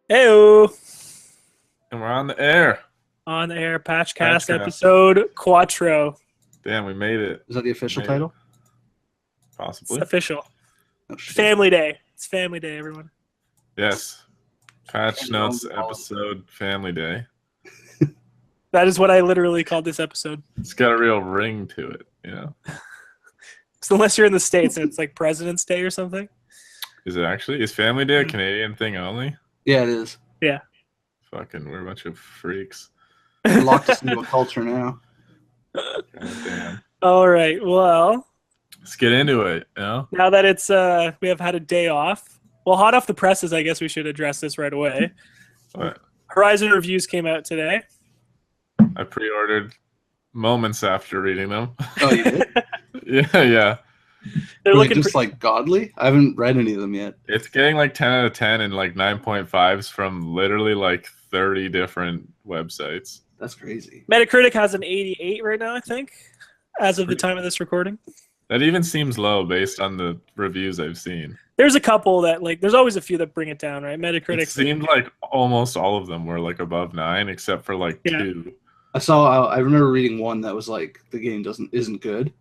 Heyo, And we're on the air. on the air, PatchCast PatchCast. episode Quattro. Damn, we made it. Is that the official title? It's Possibly. official. Oh, shit. Family Day. It's Family Day, everyone. Yes. Patch Family Notes Home. episode Family Day. That is what I literally called this episode. It's got a real ring to it, you know? So unless you're in the States and it's like President's Day or something. Is it actually? Is Family Day a Canadian thing only? Yeah, it is. Yeah. Fucking, we're a bunch of freaks. They locked us into a culture now. God damn. All right. Well, Let's get into it, you know? now that it's we have had a day off. Well, hot off the presses, I guess we should address this right away. But Horizon reviews came out today. I pre-ordered moments after reading them. Oh, you did? Yeah. They're Were they looking just like godly? I haven't read any of them yet. It's getting like 10 out of 10 and like 9.5s from literally like 30 different websites. That's crazy. Metacritic has an 88 right now, I think, as of the time of this recording. That even seems low based on the reviews I've seen. There's a couple that there's always a few that bring it down, right? It Metacritic. seemed like almost all of them were like above 9, except for like Yeah. 2. I remember reading one that was like the game isn't good,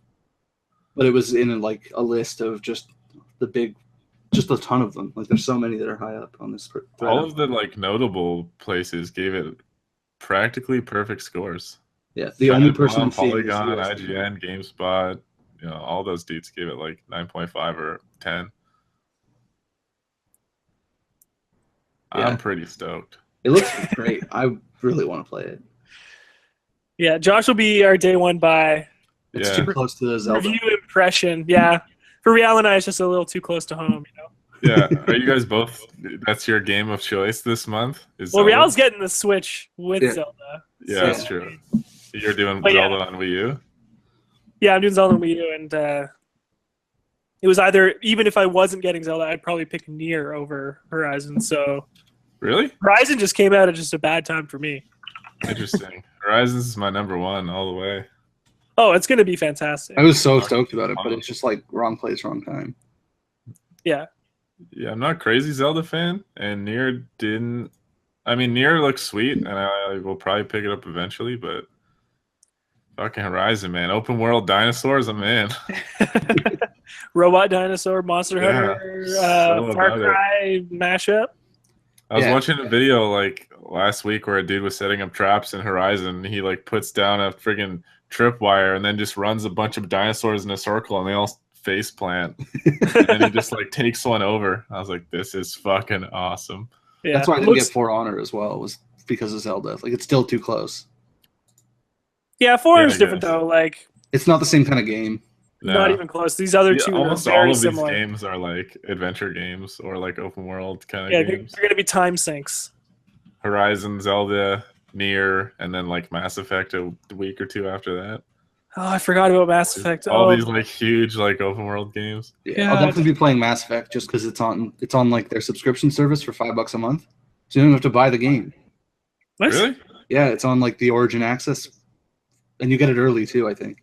but it was in like a list of just a ton of them. Like there's so many that are high up on this thread. All of the like notable places gave it practically perfect scores. Yeah, the only Polygon, person I'm seeing is Polygon, US. IGN, GameSpot, you know, all those dudes gave it like 9.5 or 10. Yeah. I'm pretty stoked. It looks great. I really want to play it. Yeah, Josh will be our day one buy. It's Yeah. too close to the Zelda. Review impression. Yeah. For Rheal and I, it's just a little too close to home, you know? Yeah. Are you guys both? That's your game of choice this month? Is Well, Zelda? Rheal's getting the Switch with Yeah. Zelda. Yeah, so- that's true. You're doing But yeah. Zelda on Wii U? Yeah, I'm doing Zelda on Wii U, and it was either, even if I wasn't getting Zelda, I'd probably pick Nier over Horizon. So Really? Horizon just came out at just a bad time for me. Interesting. Horizons is my number one all the way. Oh, it's going to be fantastic. I was so stoked about it, but it's just like wrong place, wrong time. Yeah. Yeah, I'm not a crazy Zelda fan, and Nier didn't. I mean, Nier looks sweet, and I will probably pick it up eventually, but fucking Horizon, man. Open world dinosaurs, I'm in. Robot Dinosaur, Monster Yeah, Hunter, so Far about it. Cry mashup. I was Yeah. watching a video like last week where a dude was setting up traps in Horizon. He like puts down a friggin' tripwire and then just runs a bunch of dinosaurs in a circle and they all face plant. And then he just like takes one over. I was like, this is fucking awesome. Yeah. That's why I It didn't looks- get For Honor as well, was because of Zelda. Like it's still too close. Yeah, 4 Yeah, is I different guess. though. Like, It's not the same kind of game. not No. even close. These other Yeah, two are almost all very of these similar. games are like adventure games or like open world kind of Yeah, they're games. going to be time sinks. Horizon, Zelda, Nier, and then like Mass Effect a week or two after that. Oh, I forgot about Mass Effect. All Oh, these like huge like open world games. Yeah, I'll God. definitely be playing Mass Effect just because it's on like their subscription service for $5 a month. So you don't have to buy the game. what? Really? Yeah, it's on like the Origin Access, and you get it early too. I think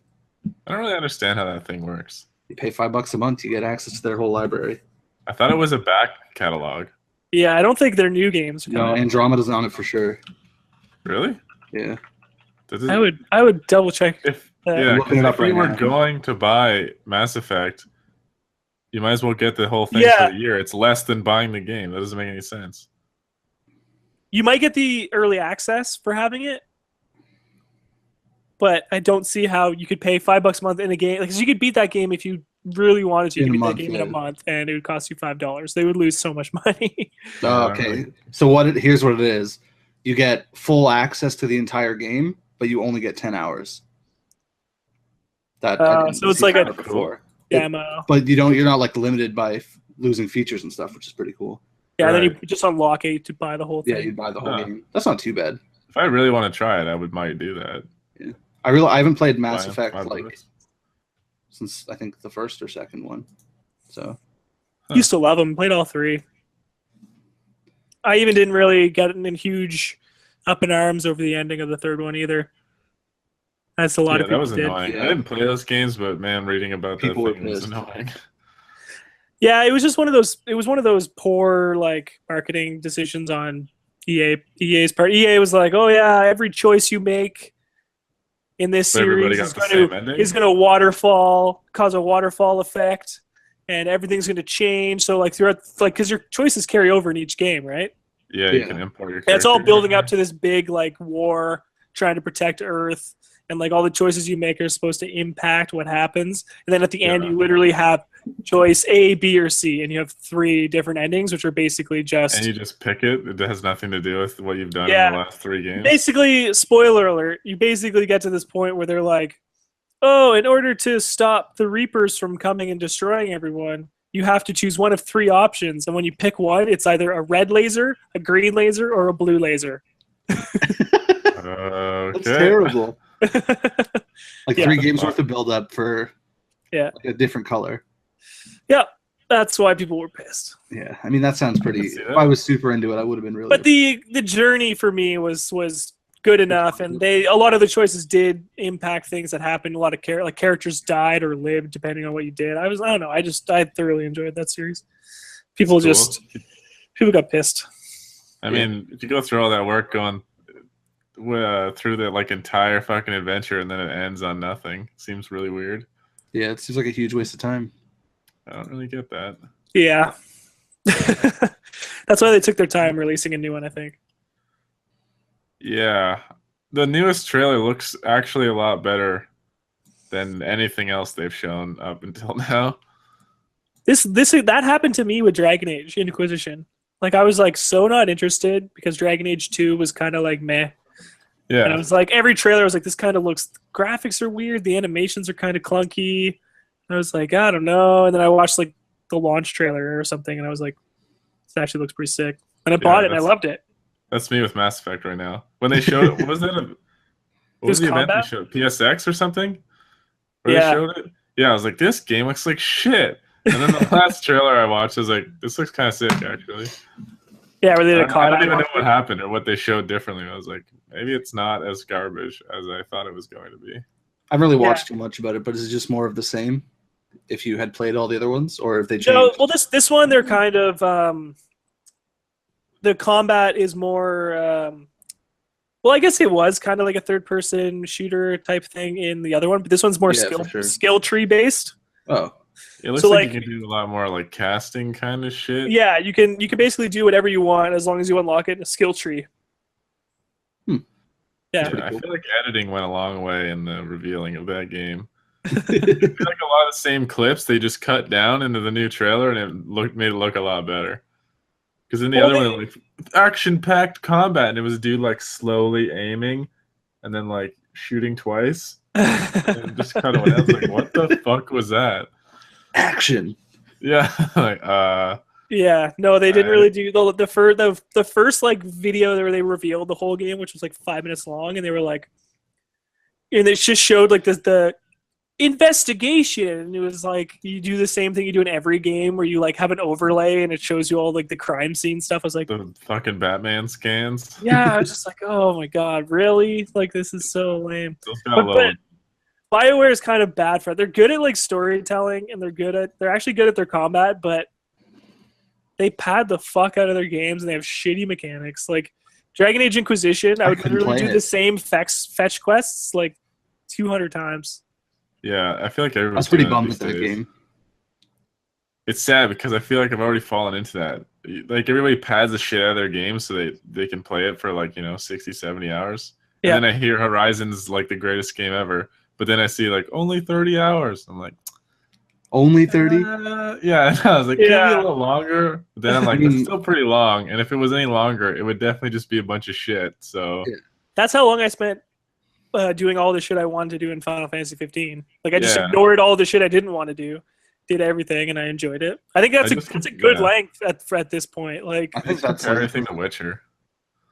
I don't really understand how that thing works. you pay $5 a month, you get access to their whole library. I thought it was a back catalog. Yeah, I don't think they're new games. No, Andromeda's on it for sure. Really? Yeah, Does it, I would double check. if I'm yeah, looking 'cause it up if we right were now. going to buy Mass Effect, you might as well get the whole thing Yeah. for the year. It's less than buying the game. That doesn't make any sense. You might get the early access for having it, but I don't see how you could pay $5 a month in a game. Like, 'cause you could beat that game if you really wanted to. You In could a beat month, that game in a yeah. month, and it would cost you $5. They would lose so much money. Yeah, okay. really. So here's what it is: you get full access to the entire game, but you only get 10 hours. That I didn't so it's see like a- that before. Demo. But you're not like limited by losing features and stuff, which is pretty cool. Yeah, and then you Right. just unlock it to buy the whole thing. Yeah, you buy the whole Huh. game. That's not too bad. If I really want to try it, might do that. I haven't played Mass Buy Effect $5. like since I think the first or second one. So Used to love them. Played all three. I even didn't really get in huge up in arms over the ending of the third one either. That's a lot Yeah, of that people was did. annoying. Yeah. I didn't play those games, but man, reading about People that were thing was pissed. annoying. Yeah, it was just one of those. It was one of those poor like marketing decisions on EA's part. EA was like, "Oh yeah, every choice you make in this But everybody series got the same ending. is going to waterfall, cause a waterfall effect, and everything's going to change." So like throughout, like because your choices carry over in each game, right? Yeah, you can import your And it's all character. building up to this big like war trying to protect Earth, and like all the choices you make are supposed to impact what happens. And then at the end, you literally have choice A, B, or C, and you have 3 different endings, which are basically just. And you just pick it. It has nothing to do with what you've done in the last 3 games. Basically, spoiler alert, you basically get to this point where they're like, oh, in order to stop the Reapers from coming and destroying everyone, you have to choose one of 3 options. And when you pick one, it's either a red laser, a green laser, or a blue laser. That's terrible. Like 3 games worth of build up for like a different color. Yeah, that's why people were pissed. Yeah, I mean that sounds pretty. If I was super into it, I would have been really. But the journey for me was good enough, and a lot of the choices did impact things that happened. A lot of characters died or lived depending on what you did. I don't know. I thoroughly enjoyed that series. People got pissed. I mean, if you go through all that work going through the like entire fucking adventure and then it ends on nothing, seems really weird. Yeah, it seems like a huge waste of time. I don't really get that. Yeah. That's why they took their time releasing a new one, I think. Yeah. The newest trailer looks actually a lot better than anything else they've shown up until now. That happened to me with Dragon Age Inquisition. Like I was like so not interested because Dragon Age 2 was kind of like meh. Yeah. And I was like every trailer I was like this kind of looks, graphics are weird, the animations are kind of clunky. I was like, I don't know. And then I watched like the launch trailer or something, and I was like, this actually looks pretty sick. And I bought it, and I loved it. That's me with Mass Effect right now. When they showed it, what was that? What was the event they showed? PSX or something? Where they showed it? Yeah, I was like, this game looks like shit. And then the last trailer I watched, I was like, this looks kind of sick, actually. Yeah, where they did I don't even know what happened or what they showed differently. I was like, maybe it's not as garbage as I thought it was going to be. I haven't really watched too much about it, but is it just more of the same? If you had played all the other ones, or if they changed? No, well, this one they're kind of the combat is more. Well, I guess it was kind of like a third-person shooter type thing in the other one, but this one's more skill tree based. Oh, it looks like you can do a lot more like casting kind of shit. Yeah, you can basically do whatever you want as long as you unlock it in a skill tree. Yeah, I feel like editing went a long way in the revealing of that game. I feel like a lot of the same clips they just cut down into the new trailer, and it made it look a lot better. Because in the other one, like action-packed combat, and it was a dude like slowly aiming, and then like shooting twice, and just kind of went. I was like, "What the fuck was that?" Action. Yeah, like Yeah, no, they didn't really do the first like video where they revealed the whole game, which was like 5 minutes long, and they were like, and it just showed like the investigation, and it was like you do the same thing you do in every game where you like have an overlay and it shows you all like the crime scene stuff. I was like, the fucking Batman scans. Yeah, I was just like, oh my god, really? Like this is so lame. But BioWare is kind of bad for it. They're good at like storytelling, and they're actually good at their combat, but they pad the fuck out of their games and they have shitty mechanics. Like Dragon Age Inquisition, I would literally do the same fetch quests like 200 times. Yeah, I feel like everyone's pretty bummed with that game. It's sad because I feel like I've already fallen into that. Like everybody pads the shit out of their games so they can play it for like, 60, 70 hours. Yeah. And then I hear Horizon's like the greatest game ever. But then I see like only 30 hours. I'm like, only 30? Yeah, I was like, can it be a little longer? But then I'm like, it's still pretty long. And if it was any longer, it would definitely just be a bunch of shit. So that's how long I spent doing all the shit I wanted to do in Final Fantasy 15. Like I just ignored all the shit I didn't want to do, did everything, and I enjoyed it. I think that's a good length at this point. Like I think that's everything to Witcher.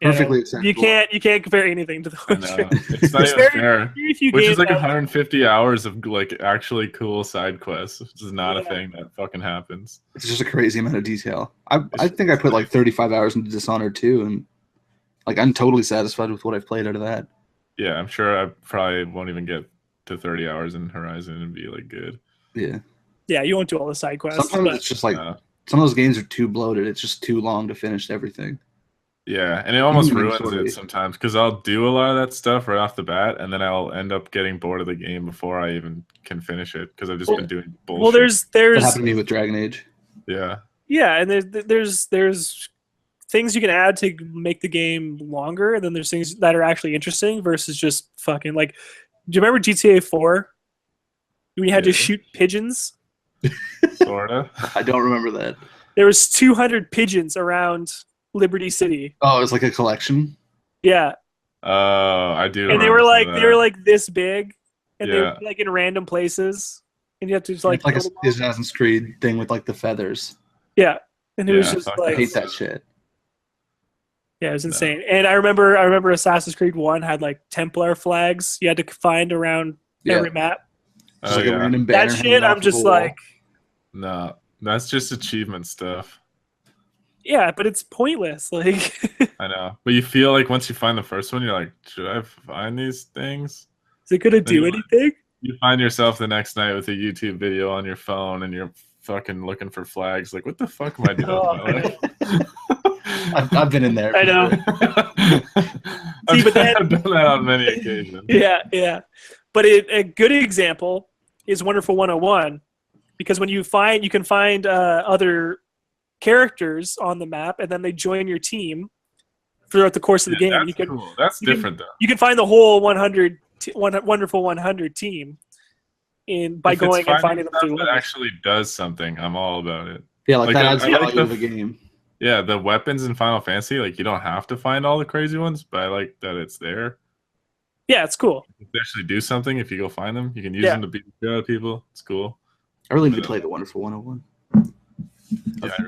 Perfectly acceptable. You can't compare anything to the Witcher. It's not even fair. Which is like 150 hours of like actually cool side quests, which is not a thing that fucking happens. It's just a crazy amount of detail. I think I put like 35 hours into Dishonored 2, and like I'm totally satisfied with what I've played out of that. Yeah, I'm sure I probably won't even get to 30 hours in Horizon and be like good. Yeah. Yeah, you won't do all the side quests. Sometimes it's just like some of those games are too bloated. It's just too long to finish everything. Yeah, and it almost Even ruins story. it sometimes because I'll do a lot of that stuff right off the bat, and then I'll end up getting bored of the game before I even can finish it because I've just been doing bullshit. Well, there's That happened to me with Dragon Age. Yeah. Yeah, and there's things you can add to make the game longer, and then there's things that are actually interesting versus just fucking like. Do you remember GTA 4? When you had to shoot pigeons? Sorta. I don't remember that. There was 200 pigeons around Liberty City. Oh, it was like a collection. Yeah. Oh, I do. And they were like this big, and they were Yeah. like in random places, and you have to just like It's like a Assassin's Creed thing with like the feathers. yeah, and it was Yeah, just fuck like I hate that shit. yeah, it was insane. And I remember Assassin's Creed 1 had like Templar flags you had to find around every map. Just like a random That banner shit, hanging I'm off just the wall. like, No, that's just achievement stuff. yeah, but it's pointless. Like, I know, but you feel like once you find the first one, you're like, should I find these things? is it gonna Then do anything? You find yourself the next night with a YouTube video on your phone, and you're fucking looking for flags. Like, what the fuck am I doing with my life? I've been in there. I know. I've, but then- I've done that on many occasions. Yeah. But a good example is Wonderful 101, because when you can find other characters on the map, and then they join your team throughout the course of the game. That's cool. That's different though. You can find the whole Wonderful 100 team by going and finding them through that levels. actually does something. I'm all about it. Yeah, like that adds I like value to the game. Yeah, the weapons in Final Fantasy, like you don't have to find all the crazy ones, but I like that it's there. Yeah, it's cool. You can actually do something if you go find them. You can use them to beat the shit out of people. It's cool. I really need to play the Wonderful 101.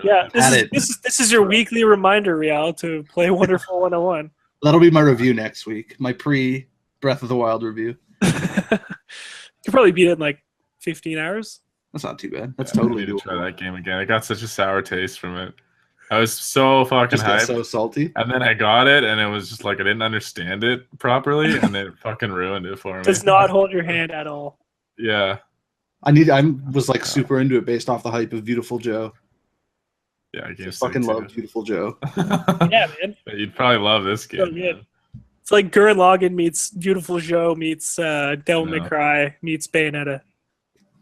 Yeah, This is your weekly reminder, Rheal, to play Wonderful 101. That'll be my review next week. My pre Breath of the Wild review. You could probably beat it in like 15 hours. That's not too bad. That's totally I need doable. to try that game again. I got such a sour taste from it. I was so fucking Just got hyped. so salty. And then I got it, and it was just like I didn't understand it properly, and it fucking ruined it for me. Does not hold your hand at all. Yeah. I was like super into it based off the hype of Beautiful Joe. Yeah, I fucking love Beautiful Joe. Yeah, man. You'd probably love this game. So good. It's like Gurren Lagann meets Beautiful Joe meets Devil May Cry meets Bayonetta.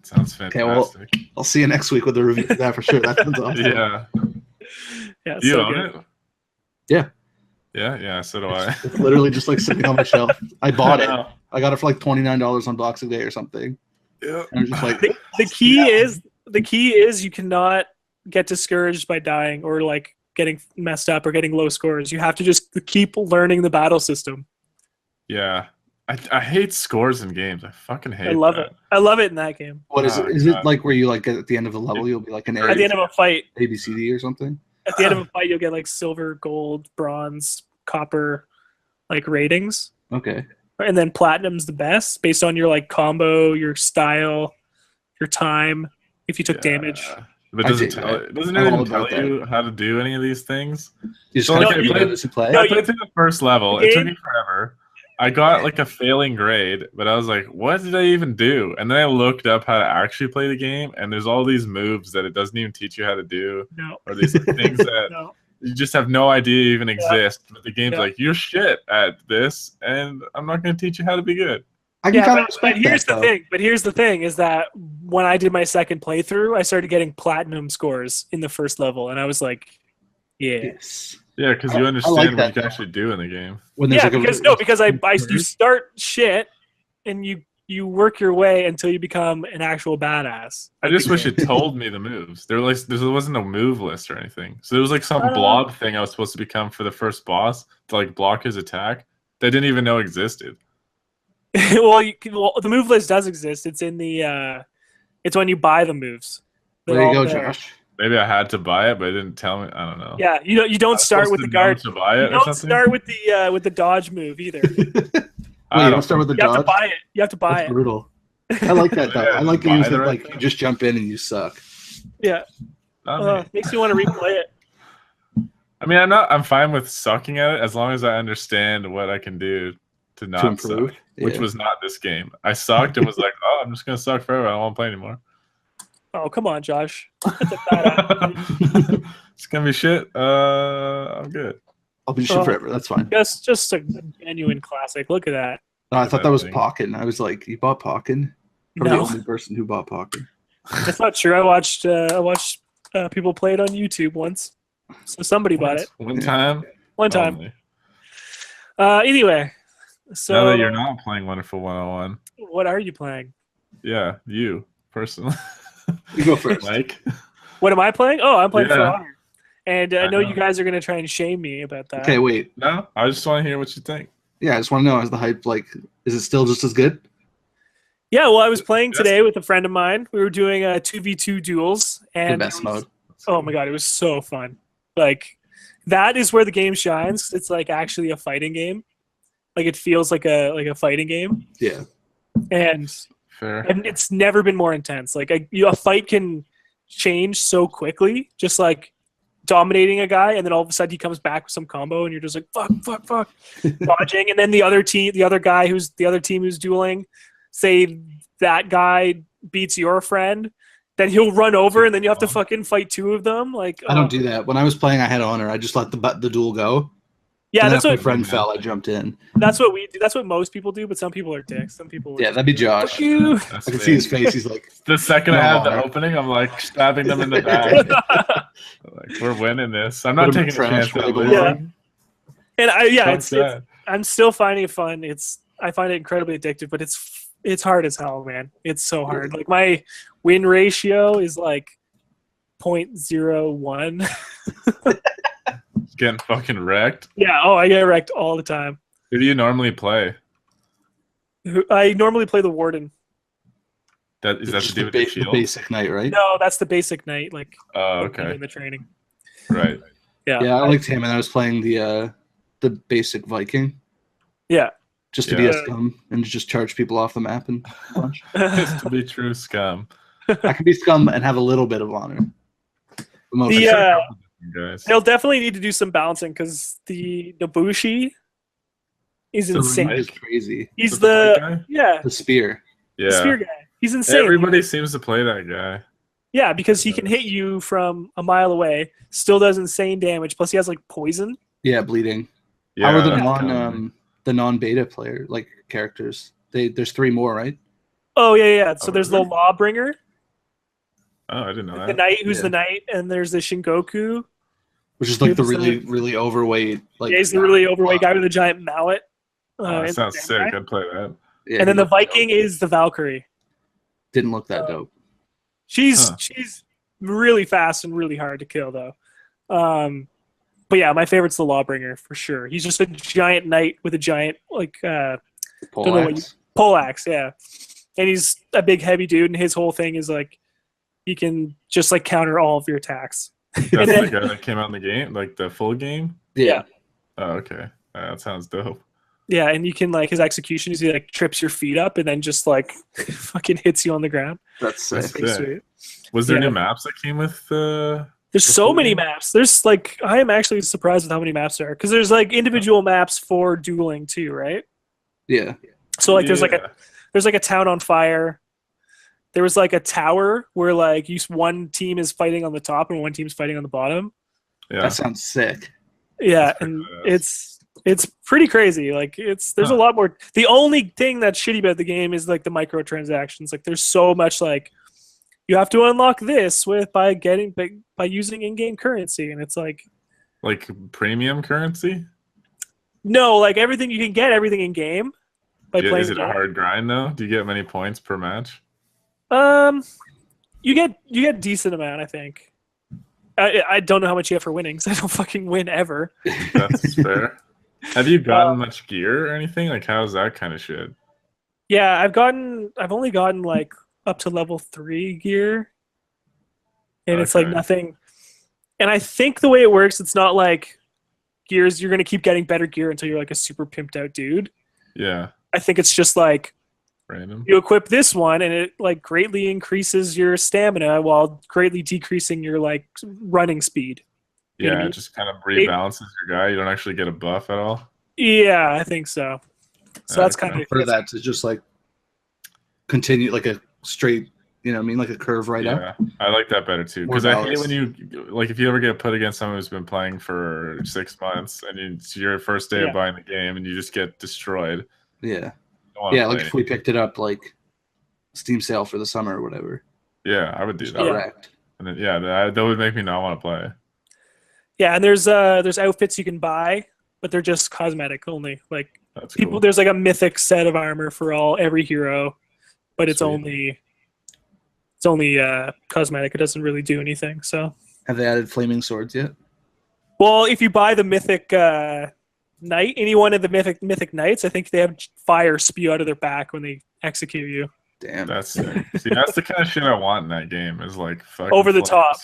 Sounds fantastic. Okay, well, I'll see you next week with the review of that for sure. That sounds awesome. Yeah. Yeah, Do you so own good. it? Yeah. Yeah, so do I. It's literally just like sitting on my shelf. I bought it. know. I got it for like $29 on Boxing Day or something. Yeah. And I'm just like, The key is you cannot get discouraged by dying or like getting messed up or getting low scores. You have to just keep learning the battle system. Yeah. I hate scores in games. I fucking hate I love that. it. I love it in that game. what is Oh, it? Is it God. like where you like get at the end of the level, you'll be like an At the end of a fight, ABCD or something? at the end of a fight, you'll get like silver, gold, bronze, copper, like ratings, Okay. and then platinum's the best based on your like combo, your style, your time, if you took damage. But I doesn't dig tell that. doesn't I'm it all even tell about that. you how to do any of these things? You just So, kind like, of you- play as you play? No, I played through the first level. The It took game- me forever. I got like a failing grade, but I was like, what did I even do? And then I looked up how to actually play the game, and there's all these moves that it doesn't even teach you how to do, No, or these things that no. you just have no idea even exist. But the game's Yeah. like, you're shit at this, and I'm not going to teach you how to be good. I can Yeah, kind of but respect here's that, the though. thing. But here's the thing: is that when I did my second playthrough, I started getting platinum scores in the first level, and I was like, "Yeah, Yes. Yeah, because I you like understand that, what you can though. actually do in the game. When there's yeah." like Because you start shit, and you work your way until you become an actual badass. I just wish it told me the moves. There wasn't a move list or anything. So there was like some Uh. blob thing I was supposed to become for the first boss to like block his attack that I didn't even know existed. well, the move list does exist. It's in the it's when you buy the moves. They're There you all go, there. Josh. Maybe I had to buy it, but it didn't tell me. I don't know. Yeah, you don't start with the guard. to buy You it or don't something. start with the dodge move either. Wait, I you don't don't start with the You have to dodge? buy it. You have to buy That's it. brutal. I like that, though. Yeah, I like buy games the that right like thing. you just jump in and you suck. Yeah, Not me. makes you want to replay it. I mean, I'm fine with sucking at it as long as I understand what I can do to not To improve. suck, which Yeah. was not this game. I sucked and was like, oh, I'm just gonna suck forever. I don't want to play anymore. Oh, come on, Josh. That's a bad attitude. It's gonna be shit. I'm good. I'll be shit forever. That's fine. Just a genuine classic. Look at that. No, I thought that was thing. Pokken. I was like, you bought Pokken? Probably No. the only person who bought Pokken. That's not true. I watched people play it on YouTube once. So somebody bought it. One time. One time. Only. Anyway, so Now that you're not playing Wonderful 101. what are you playing? Yeah, you personally. You go first. Mike. What am I playing? Oh, I'm playing For Yeah. Honor. And I know you guys are going to try and shame me about that. Okay, wait. No, I just want to hear what you think. Yeah, I just want to know, is the hype, like, is it still just as good? Yeah, well, I was playing Yes. today with a friend of mine. We were doing 2v2 duels. The And best mode. oh my god, it was so fun. Like, that is where the game shines. It's like actually a fighting game. Like, it feels like a fighting game. Yeah. And Fair. it's never been more intense. Like, a fight can change so quickly, just like dominating a guy, and then all of a sudden he comes back with some combo, and you're just like fuck, dodging, and then the other team who's dueling, say that guy beats your friend, then he'll run over, and then you have to fucking fight two of them. Like, I don't do that. When I was playing, I had Honor. I just let the duel go. Yeah, And that's after what my friend fell, I jumped in. that's what we do. That's what most people do, but some people are dicks. Some people Yeah, that'd be Josh. fuck you. That's I can me. see his face. He's like, The second I No, had the Honor. opening, I'm like stabbing them in the back. Like, we're winning this. I'm not Put 'em in taking a trash chance where on they losing. belong. And Fuck that. I'm still finding it fun. I find it incredibly addictive, but it's hard as hell, man. It's so hard. Like, my win ratio is like 0.01. Getting fucking wrecked. Yeah. Oh, I get wrecked all the time. Who do you normally play? I normally play the Warden. Is that Just the dude with the the shield? basic knight, right? No, that's the basic knight. Like, Oh, okay. in the training. Right. Yeah. Yeah, I liked him, and I was playing the basic Viking Yeah. just to be a Yeah. scum and just charge people off the map and punch. Just to be true scum. I can be scum and have a little bit of honor. Most The, Guys. They'll definitely need to do some balancing because the Nobushi is The insane. That is crazy. He's With the the white guy? yeah, The spear. Yeah. spear guy. He's insane. Everybody seems to play that guy. Yeah, because he can hit you from a mile away, still does insane damage. Plus, he has like poison. Yeah, bleeding. Yeah. How are the that's non kinda- non-beta player like characters? There's 3 more, right? Oh yeah. So Oh, there's really? the Lawbringer, Oh, I didn't know the that. knight who's Yeah. the knight, and there's the Shingoku. Which is like the Who's the- really overweight. Like Yeah, he's the really overweight guy with a giant mallet. Oh, that and sounds the sick. samurai. I'd play that. Yeah, And then he the looked Viking dope. is the Valkyrie. Didn't look that dope. She's Huh. she's really fast and really hard to kill though. But yeah, my favorite's the Lawbringer for sure. He's just a giant knight with a giant like don't know what Poleaxe. poleaxe, yeah. And he's a big heavy dude, and his whole thing is like he can just like counter all of your attacks. That's And then- the guy that came out in the game, like the full game. Yeah. Oh, okay. That sounds dope. Yeah, and you can like his execution is he like trips your feet up and then just like fucking hits you on the ground. That's sick. That's Pretty sick. sweet. Was there Yeah. new maps that came with There's The so full many game? maps. There's like I am actually surprised with how many maps there are because there's like individual maps for dueling too, right? Yeah. So like there's like Yeah. a town on fire. There was like a tower where like one team is fighting on the top and one team's fighting on the bottom. Yeah. That sounds sick. Yeah, That's and pretty badass. it's pretty crazy. Like there's a Huh. lot more. The only thing that's shitty about the game is like the microtransactions. Like there's so much like you have to unlock this by using in-game currency, and it's like Like premium currency? no, like everything you can get everything in game by Yeah, playing. is it the a game. hard grind though? Do you get many points per match? You get decent amount, I think. I don't know how much you have for winning, 'cause I don't fucking win ever. That's fair. Have you gotten much gear or anything? Like, how's that kind of shit? Yeah, I've only gotten like up to level 3 gear, and it's like Okay. nothing. And I think the way it works, it's not like gears. You're gonna keep getting better gear until you're like a super pimped out dude. Yeah, I think it's just like random. you equip this one, and it like greatly increases your stamina while greatly decreasing your like running speed. You know what I Yeah, it mean? just kind of rebalances your guy. You don't actually get a buff at all. Yeah, I think so. So that's Okay. kind of For that to just like continue like a straight You know what I mean? Like a curve right up. Yeah, I like that better too. More Because I hate balanced. when you like if you ever get put against someone who's been playing for 6 months and it's your first day of buying the game and you just get destroyed. Yeah. Don't wanna Yeah, like play. if we picked it up like Steam sale for the summer or whatever. Yeah, I would do Just that. direct. And then, that would make me not want to play. Yeah, and there's outfits you can buy, but they're just cosmetic only. Like That's people, cool. there's like a mythic set of armor for every hero, but it's Sweet. only cosmetic. It doesn't really do anything. So, Have they added flaming swords yet? well, if you buy the mythic knight, any one of the mythic knights, I think they have fire spew out of their back when they execute you. Damn. That's sick. See, that's the kind of shit I want in that game. Is like fucking Over the flames. top,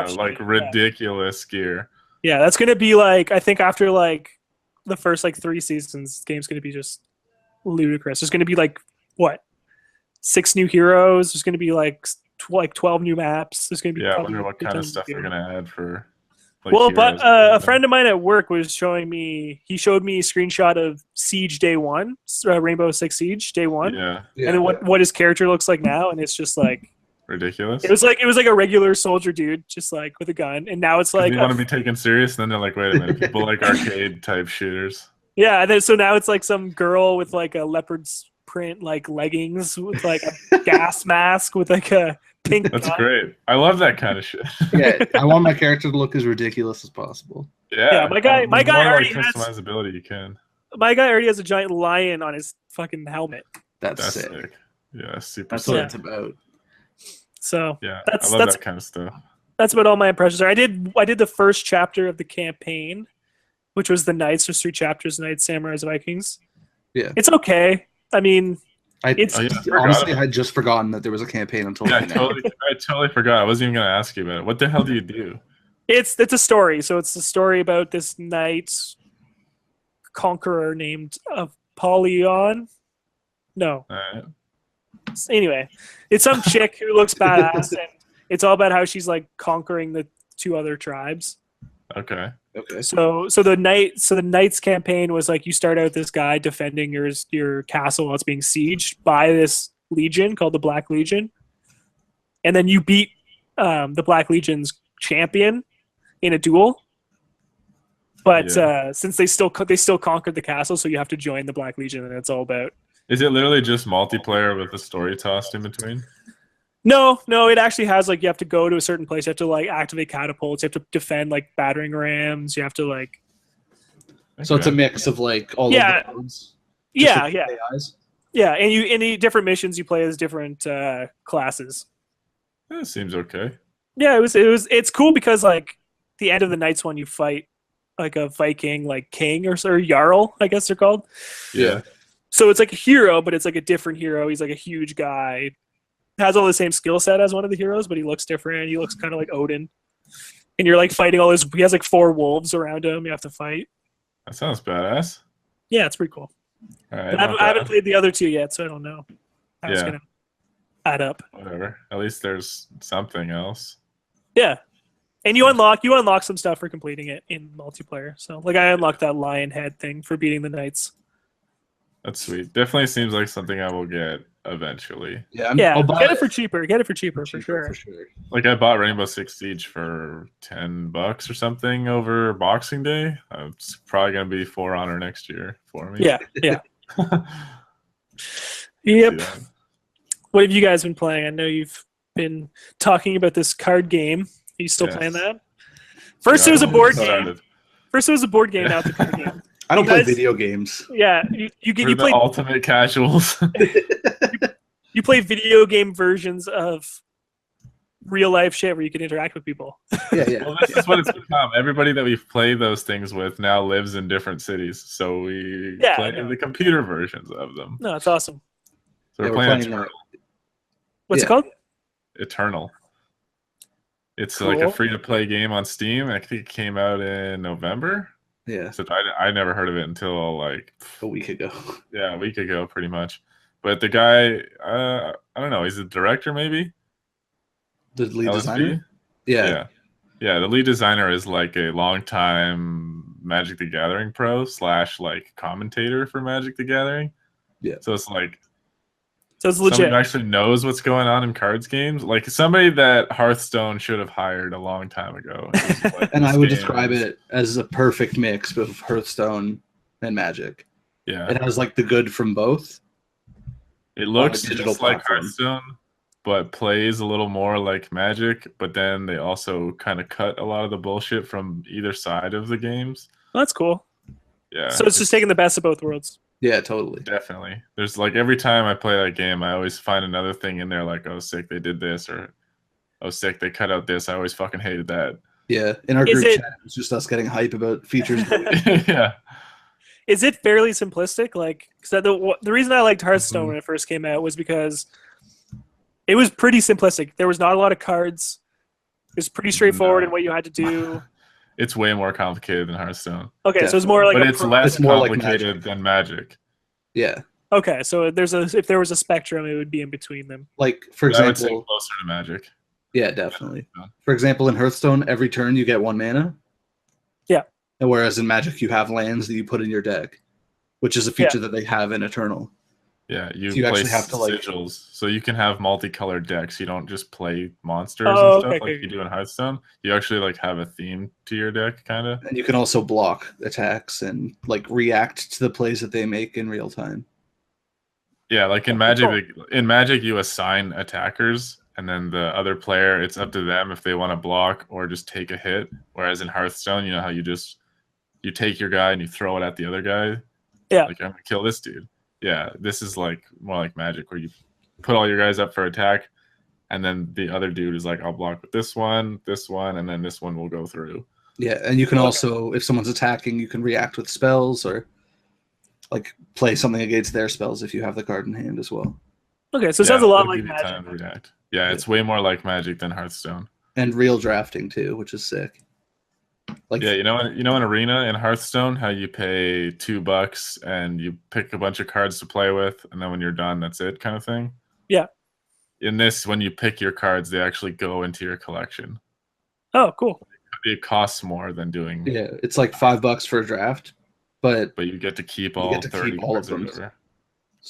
Yeah, like shit. ridiculous gear. Yeah, that's gonna be like, I think after like the first like 3 seasons, the game's gonna be just ludicrous. There's gonna be like what 6 new heroes. There's gonna be like 12 new maps. There's gonna be Yeah, I probably wonder what kind of stuff they're new. gonna add for. Like, Well, but heroes a friend of mine at work was showing me. He showed me a screenshot of Siege Day 1, Rainbow Six Siege Day 1, Yeah, and then what his character looks like now, and it's just like ridiculous. it was like a regular soldier dude, just like with a gun, and now it's like you want to be taken serious, and then they're like, wait a minute, people like arcade type shooters. yeah, and then so now it's like some girl with like a leopard's print like leggings with like a gas mask with like a pink. That's gun. great. I love that kind of shit. Yeah, I want my character to look as ridiculous as possible. Yeah, my guy the more, already like, has customizability you can. my guy already has a giant lion on his fucking helmet. That's That's sick. sick. Yeah, super That's sick. what it's about. So Yeah, that's I love that kind of stuff. that's about all my impressions are. I did the first chapter of the campaign, which was the Knights. There's 3 chapters: Knights, Samurais, Vikings. Yeah. It's okay. I mean, Honestly, I had just forgotten that there was a campaign until Yeah, right now. I totally forgot. I wasn't even gonna ask you about it. What the hell do you do? it's a story. So it's a story about this knight conqueror named Apollyon. No. Anyway, it's some chick who looks badass, and it's all about how she's like conquering the 2 other tribes. Okay. Okay. So the Knights campaign was like you start out this guy defending your castle while it's being sieged by this legion called the Black Legion, and then you beat the Black Legion's champion in a duel. But since they still conquered the castle, so you have to join the Black Legion, and it's all about. Is it literally just multiplayer with a story tossed in between? No, it actually has like you have to go to a certain place. You have to like activate catapults. You have to defend like battering rams. You have to like. So it's a mix of like all of the modes. Yeah. AIs. Yeah, and in the different missions you play as different classes. That seems okay. Yeah, it's cool because like the end of the Knights one you fight like a Viking like king or Jarl, I guess they're called. Yeah. So it's like a hero, but it's like a different hero. He's like a huge guy. Has all the same skill set as one of the heroes, but he looks different. He looks kind of like Odin. And you're like fighting all his. He has like 4 wolves around him. You have to fight. That sounds badass. Yeah, it's pretty cool. All right, I haven't played the other 2 yet, so I don't know how it's gonna add up. Whatever. At least there's something else. Yeah, and you unlock some stuff for completing it in multiplayer. So like I unlocked that lion head thing for beating the Knights. That's sweet. Definitely seems like something I will get eventually. Yeah, I'll get it for cheaper. Get it for cheaper for sure. For sure. Like I bought Rainbow Six Siege for $10 or something over Boxing Day. It's probably gonna be For Honor next year for me. Yeah. Yep. What have you guys been playing? I know you've been talking about this card game. Are you still playing that? First it was a board game. Now it's a card game. I don't play video games. Yeah, you play ultimate casuals. You play video game versions of real life shit where you can interact with people. Yeah. Well, this is what it's become. Everybody that we've played those things with now lives in different cities, so we play the computer versions of them. No, it's awesome. So we're playing Eternal. What's it called? Eternal. It's cool. like a free-to-play game on Steam. I think it came out in November. Yeah. So I never heard of it until like a week ago. Yeah, a week ago, pretty much. But the guy, I don't know, he's the director maybe? The lead LSD? designer? Yeah, the lead designer is like a longtime Magic the Gathering pro / like commentator for Magic the Gathering. Yeah. So it's like So it's Somebody legit. who actually knows what's going on in cards games, like somebody that Hearthstone should have hired a long time ago. Like, And I would describe it as a perfect mix of Hearthstone and Magic. Yeah, it has like the good from both. It looks digital just like platform. Hearthstone, but plays a little more like Magic. But then they also kind of cut a lot of the bullshit from either side of the games. Well, that's cool. Yeah. So it's just taking the best of both worlds. Yeah, totally. Definitely. There's like every time I play that game, I always find another thing in there like, oh, sick, they did this, or oh, sick, they cut out this. I always fucking hated that. Yeah. In our group chat, it was just us getting hype about features. Yeah. Is it fairly simplistic? Like, cause the reason I liked Hearthstone when it first came out was because it was pretty simplistic. There was not a lot of cards. It was pretty straightforward in what you had to do. It's way more complicated than Hearthstone. Okay, so it's more like, but it's less complicated than Magic. Yeah. Okay, so if there was a spectrum, it would be in between them. Like, for example, I would say closer to Magic. Yeah, definitely. For example, in Hearthstone, every turn you get 1 mana. Yeah. And whereas in Magic, you have lands that you put in your deck, which is a feature that they have in Eternal. Yeah, you actually have to sigils, so you can have multicolored decks. You don't just play monsters and stuff like you do in Hearthstone. You actually like have a theme to your deck, kind of. And you can also block attacks and like react to the plays that they make in real time. Yeah, like in Magic, you assign attackers, and then the other player, it's up to them if they want to block or just take a hit. Whereas in Hearthstone, you know how you take your guy and you throw it at the other guy. Yeah, like I'm gonna kill this dude. Yeah, this is like more like Magic, where you put all your guys up for attack, and then the other dude is like, I'll block with this one, and then this one will go through. Yeah, and you can also, if someone's attacking, you can react with spells or like play something against their spells if you have the card in hand as well. Okay, so it sounds a lot like Magic. Time to react. Yeah, it's way more like Magic than Hearthstone. And real drafting too, which is sick. Like, yeah, you know in Arena in Hearthstone, how you pay $2 and you pick a bunch of cards to play with, and then when you're done, that's it, kind of thing. Yeah. In this, when you pick your cards, they actually go into your collection. Oh, cool. It costs more than doing. Yeah, it's like $5 for a draft, but you get to keep all 30 cards of them.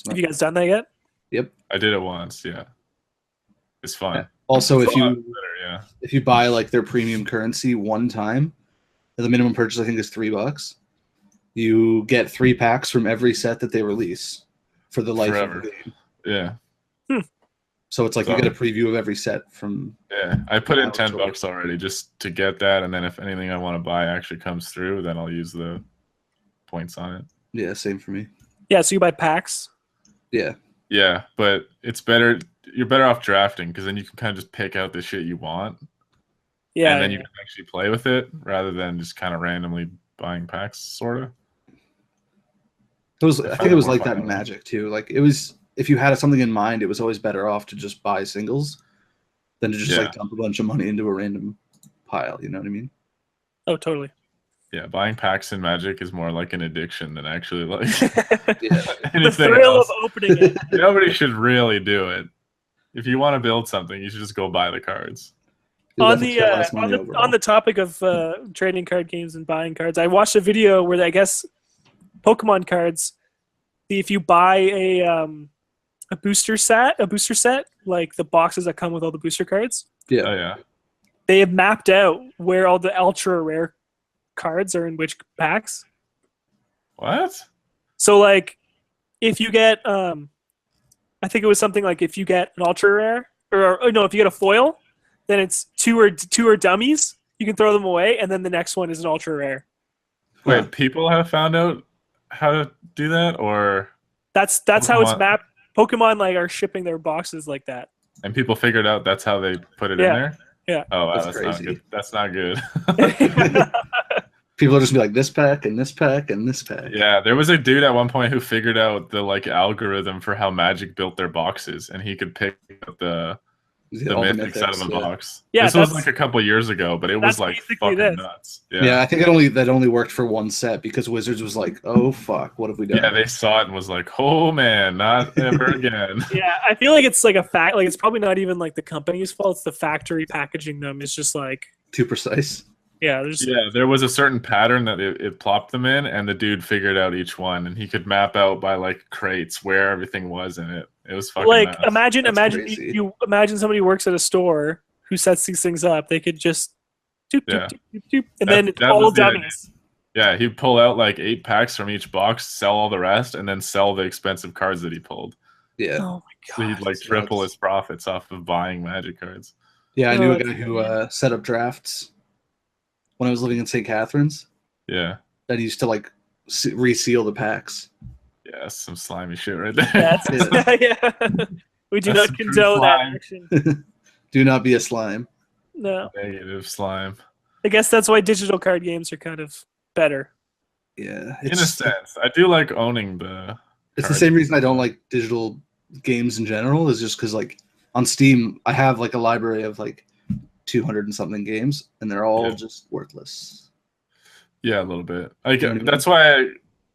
Have you guys done that yet? Yep. I did it once. Yeah. It's fun. Yeah. Also, if you buy like their premium currency one time, the minimum purchase I think is $3. You get 3 packs from every set that they release for the life of the game. Yeah. So it's like you get a preview of every set from. Yeah, I put in $10 already just to get that, and then if anything I want to buy actually comes through, then I'll use the points on it. Yeah, same for me. Yeah, so you buy packs. Yeah. Yeah, but it's better. You're better off drafting because then you can kind of just pick out the shit you want. Yeah, and then you can actually play with it rather than just kind of randomly buying packs, sort of. I think it was like that in Magic too. Like it was, if you had something in mind, it was always better off to just buy singles than to just like dump a bunch of money into a random pile. You know what I mean? Oh, totally. Yeah, buying packs in Magic is more like an addiction than actually like the thrill of opening it. Nobody should really do it. If you want to build something, you should just go buy the cards. On the topic of trading card games and buying cards, I watched a video where I guess Pokemon cards, if you buy a booster set, like the boxes that come with all the booster cards, they have mapped out where all the ultra rare cards are in which packs. What? So like, if you get, I think it was something like if you get an ultra rare, or no, if you get a foil, then it's two are dummies. You can throw them away, and then the next one is an ultra rare. Wait, people have found out how to do that, or that's how it's mapped. Pokemon like are shipping their boxes like that, and people figured out that's how they put it in there. Yeah. Oh, wow, that's not good. That's not good. People are just be like this pack and this pack and this pack. Yeah, there was a dude at one point who figured out the like algorithm for how Magic built their boxes, and he could pick up the mythics out of the box. Yeah, this was like a couple years ago, but it was like fucking nuts. Yeah, I think that only worked for one set because Wizards was like, "Oh fuck, what have we done?" Yeah, they saw it and was like, "Oh man, not ever again." Yeah, I feel like it's like a fact. Like it's probably not even like the company's fault. It's the factory packaging them. It's just like too precise. Yeah, there was a certain pattern that it plopped them in, and the dude figured out each one, and he could map out by like crates where everything was in it. It was fucking Like nuts. imagine crazy. you imagine somebody who works at a store who sets these things up. They could just doop, Yeah. doop, doop, doop, doop, and then it's that all was the idea. dummies. Yeah, he'd pull out like 8 packs from each box, sell all the rest, and then sell the expensive cards that he pulled. Yeah. Oh my So he'd god. like triple his profits off of buying Magic cards. Yeah, I Oh, knew a that's guy who set up drafts when I was living in St. Catharines. Yeah. That used to like reseal the packs. Yeah, that's some slimy shit right there. That's yeah. We do That's not some true condone that slime. action. Do not be a slime. No. Negative slime. I guess that's why digital card games are kind of better. Yeah, In a sense, I do like owning the. It's the same reason I don't like digital games in general. Is just because like on Steam, I have like a library of like 200 and something games, and they're all just worthless. Yeah, a little bit. Like You know what I mean? that's why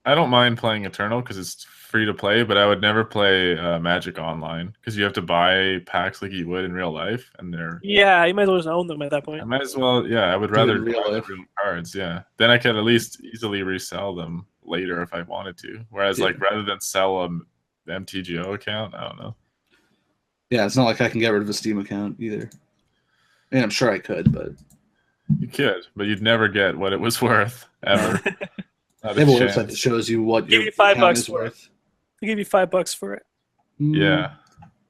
I don't mind playing Eternal because it's free to play, but I would never play Magic Online because you have to buy packs like you would in real life, and they're. Yeah, you might as well just own them at that I point. might as well. Yeah, I would Do it in rather real buy the life. real cards. Yeah, then I could at least easily resell them later if I wanted to. Whereas, like, rather than sell a MTGO account, I don't know. Yeah, it's not like I can get rid of a Steam account either. I mean, I'm sure I could, but You could, but you'd never get what it was worth ever. Not they have a chance. website that shows you what Give your you $5 account is for it. worth. I'll give you $5 for it. Yeah.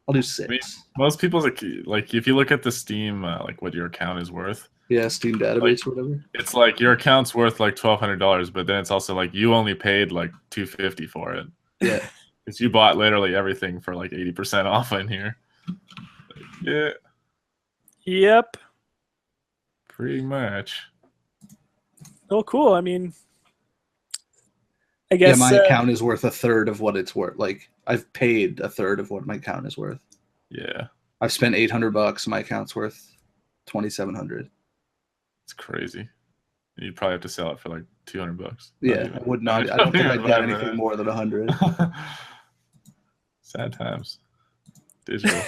I'll do 6. I mean, most people's like if you look at the Steam like what your account is worth, Yeah, Steam database or whatever. it's like your account's worth like $1,200, but then it's also like you only paid like $250 for it. Yeah. Because you bought literally everything for like 80% off in here. Yeah, Yep. pretty much. Oh, cool. I mean, I guess Yeah, my account is worth a third of what it's worth. Like I've paid a third of what my account is worth. Yeah, I've spent $800. My account's worth $2,700. it's crazy. You'd probably have to sell it for like $200. Yeah, I would not. I don't think I'd get anything more than 100. Sad times. Digital.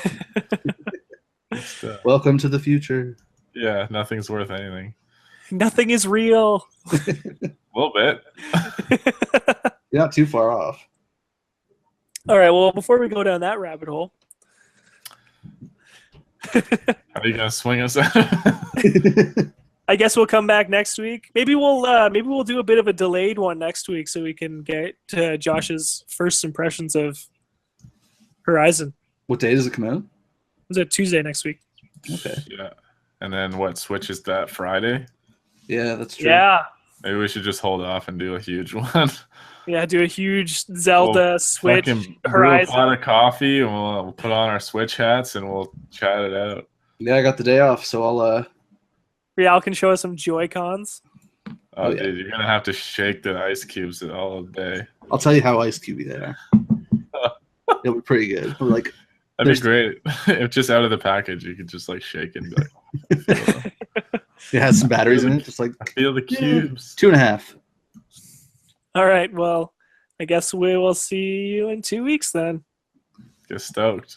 Stuff. Welcome to the future. Yeah, nothing's worth anything. nothing is real. A little bit. You're not too far off. All right. Well, before we go down that rabbit hole, How are you gonna swing us? I guess we'll come back next week. Maybe we'll do a bit of a delayed one next week so we can get to Josh's first impressions of Horizon. What day does it come out? It's a Tuesday next week. Okay. Yeah. And then what switches that Friday? Yeah, that's true. Yeah. Maybe we should just hold off and do a huge one. Yeah, do a huge Zelda Switch Fucking brew a Horizon. pot of coffee and we'll put on our Switch hats and we'll chat it out. Yeah, I got the day off, so I'll Rheal can show us some Joy-Cons. Oh, yeah. dude, you're gonna have to shake the ice cubes all day. I'll tell you how ice cubey they are. It'll be pretty good. But like That'd be great. If just out of the package, you could just like shake it and be like, it has some batteries in it, just like I feel the cubes. 2.5. All right. Well, I guess we will see you in 2 weeks then. Get stoked.